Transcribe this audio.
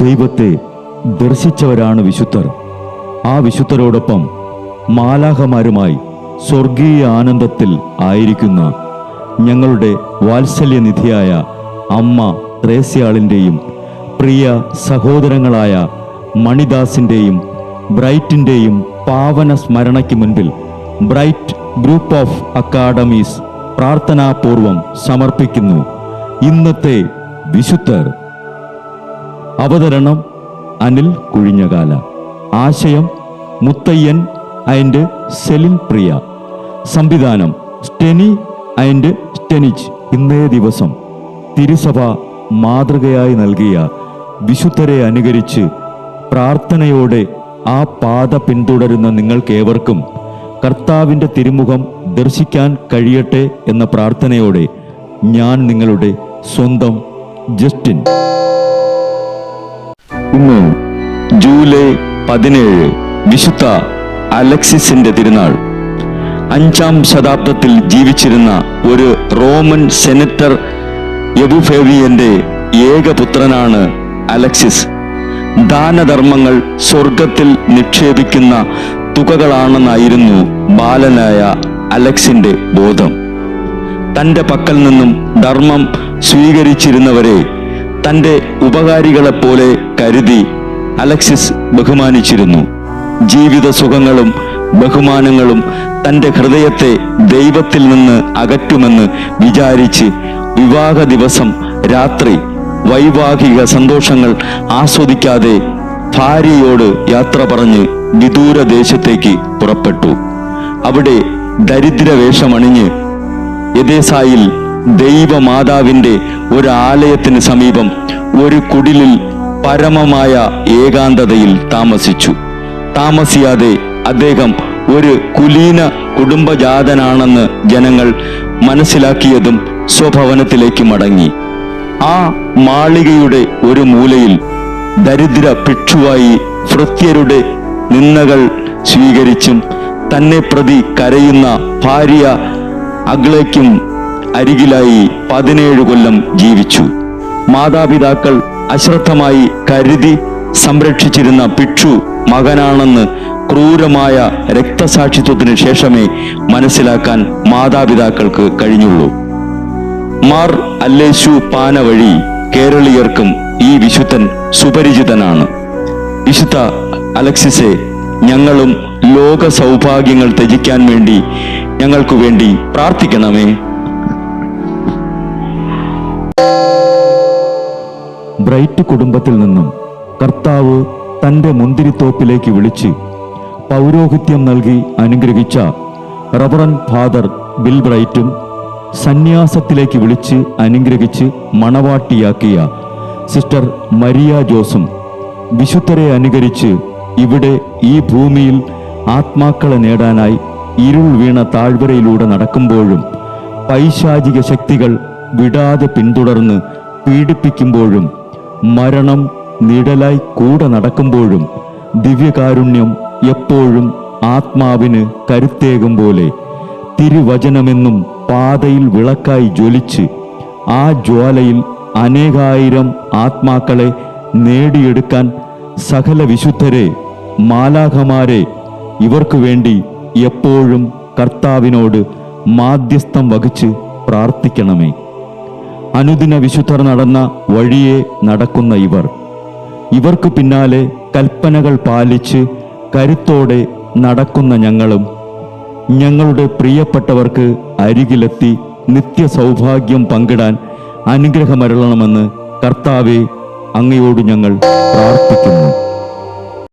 ദൈവത്തെ ദർശിച്ചവരാണ് വിശുദ്ധർ. ആ വിശുദ്ധരോടൊപ്പം മാലാഖമാരുമായി സ്വർഗീയ ആനന്ദത്തിൽ ആയിരിക്കുന്ന ഞങ്ങളുടെ വാത്സല്യനിധിയായ അമ്മ ത്രേസ്യാളിൻ്റെയും പ്രിയ സഹോദരങ്ങളായ മണിദാസിൻ്റെയും ബ്രൈറ്റിൻ്റെയും പാവന സ്മരണയ്ക്ക് മുൻപിൽ ബ്രൈറ്റ് ഗ്രൂപ്പ് ഓഫ് അക്കാഡമീസ് പ്രാർത്ഥനാപൂർവം സമർപ്പിക്കുന്നു ഇന്നത്തെ വിശുദ്ധർ. അവതരണം അനിൽ കുഴിഞ്ഞകാല. ആശയം മുത്തയ്യൻ ആൻഡ് സെലിൻ പ്രിയ. സംവിധാനം സ്റ്റെനി ആൻഡ് സ്റ്റെനിച്ച്. ഇന്നേ ദിവസം തിരുസഭ മാതൃകയായി നൽകിയ വിശുദ്ധരെ അനുകരിച്ച് പ്രാർത്ഥനയോടെ ആ പാത പിന്തുടരുന്ന നിങ്ങൾക്കേവർക്കും കർത്താവിൻ്റെ തിരുമുഖം ദർശിക്കാൻ കഴിയട്ടെ എന്ന പ്രാർത്ഥനയോടെ ഞാൻ നിങ്ങളുടെ സ്വന്തം ജസ്റ്റിൻ. ഇന്ന് ജൂലൈ 17 വിശുദ്ധ അലക്സിസിന്റെ തിരുനാൾ. 5-ാം ശതാബ്ദത്തിൽ ജീവിച്ചിരുന്ന ഒരു റോമൻ സെനറ്റർ എബുഫേവിയന്റെ ഏകപുത്രനാണ് അലക്സിസ്. ദാനധർമ്മങ്ങൾ സ്വർഗത്തിൽ നിക്ഷേപിക്കുന്ന തുകകളാണെന്നായിരുന്നു ബാലനായ അലക്സിന്റെ ബോധം. തൻ്റെ പക്കൽ നിന്നും ധർമ്മം സ്വീകരിച്ചിരുന്നവരെ തൻ്റെ ഉപകാരികളെപ്പോലെ കരുതി അലക്സിസ് ബഹുമാനിച്ചിരുന്നു. ജീവിത സുഖങ്ങളും ബഹുമാനങ്ങളും തൻ്റെ ഹൃദയത്തെ ദൈവത്തിൽ നിന്ന് അകറ്റുമെന്ന് വിചാരിച്ച് വിവാഹ ദിവസം രാത്രി വൈവാഹിക സന്തോഷങ്ങൾ ആസ്വദിക്കാതെ ഭാര്യയോട് യാത്ര പറഞ്ഞ് വിദൂര ദേശത്തേക്ക് പുറപ്പെട്ടു. അവിടെ ദരിദ്രവേഷമണിഞ്ഞ് എദേസായിൽ ദൈവമാതാവിൻ്റെ ഒരു ആലയത്തിന് സമീപം ഒരു കുടിലിൽ പരമമായ ഏകാന്തതയിൽ താമസിച്ചു. താമസിയാതെ അദ്ദേഹം ഒരു കുലീന കുടുംബജാതനാണെന്ന് ജനങ്ങൾ മനസ്സിലാക്കിയതും സ്വഭവനത്തിലേക്ക് മടങ്ങി. ആ മാളികയുടെ ഒരു മൂലയിൽ ദരിദ്ര ഭിക്ഷുവായി ഭൃത്യരുടെ നിന്ദകൾ സ്വീകരിച്ചും തന്നെ പ്രതി കരയുന്ന ഭാര്യ അഗ്ലയ്ക്കും അരികിലായി 17 കൊല്ലം ജീവിച്ചു. മാതാപിതാക്കൾ അശ്രദ്ധമായി കരുതി സംരക്ഷിച്ചിരുന്ന ഭിക്ഷു മകനാണെന്ന് ക്രൂരമായ രക്തസാക്ഷിത്വത്തിന് ശേഷമേ മനസ്സിലാക്കാൻ മാതാപിതാക്കൾക്ക് കഴിഞ്ഞുള്ളൂ. മാർ അല്ലേശു പാന വഴി കേരളീയർക്കും ഈ വിശുദ്ധൻ സുപരിചിതനാണ്. വിശുദ്ധ അലക്സിസെ, ഞങ്ങളും ലോക സൗഭാഗ്യങ്ങൾ ത്യജിക്കാൻ വേണ്ടി ഞങ്ങൾക്കു വേണ്ടി പ്രാർത്ഥിക്കണമേ. ബ്രൈറ്റ് കുടുംബത്തിൽ നിന്നും കർത്താവ് തൻ്റെ മുന്തിരിത്തോപ്പിലേക്ക് വിളിച്ച് പൗരോഹിത്യം നൽകി അനുഗ്രഹിച്ച റവറൻ ഫാദർ ബിൽ ബ്രൈറ്റും സന്യാസത്തിലേക്ക് വിളിച്ച് അനുഗ്രഹിച്ച് മണവാട്ടിയാക്കിയ സിസ്റ്റർ മരിയ ജോസും വിശുദ്ധരെ അനുകരിച്ച് ഇവിടെ ഈ ഭൂമിയിൽ ആത്മാക്കളെ നേടാനായി ഇരുൾ വീണ താഴ്വരയിലൂടെ നടക്കുമ്പോഴും പൈശാചിക ശക്തികൾ വിടാതെ പിന്തുടർന്ന് പീഡിപ്പിക്കുമ്പോഴും മരണം നിഴലായി കൂടെ നടക്കുമ്പോഴും ദിവ്യകാരുണ്യം എപ്പോഴും ആത്മാവിന് കരുത്തേകും പോലെ തിരുവചനമെന്നും പാതയിൽ വിളക്കായി ജ്വലിച്ച് ആ ജ്വാലയിൽ അനേകായിരം ആത്മാക്കളെ നേടിയെടുക്കാൻ സകല വിശുദ്ധരെ, മാലാഖമാരെ ഇവർക്കു വേണ്ടി എപ്പോഴും കർത്താവിനോട് മാധ്യസ്ഥം വഹിച്ച് പ്രാർത്ഥിക്കണമേ. അനുദിന വിശുദ്ധർ നടന്ന വഴിയെ നടക്കുന്ന ഇവർക്ക് പിന്നാലെ കൽപ്പനകൾ പാലിച്ച് കരുത്തോടെ നടക്കുന്ന ഞങ്ങളും ഞങ്ങളുടെ പ്രിയപ്പെട്ടവർക്ക് അരികിലെത്തി നിത്യസൗഭാഗ്യം പങ്കിടാൻ അനുഗ്രഹമരുളണമെന്ന് കർത്താവേ, അങ്ങയോട് ഞങ്ങൾ പ്രാർത്ഥിക്കുന്നു.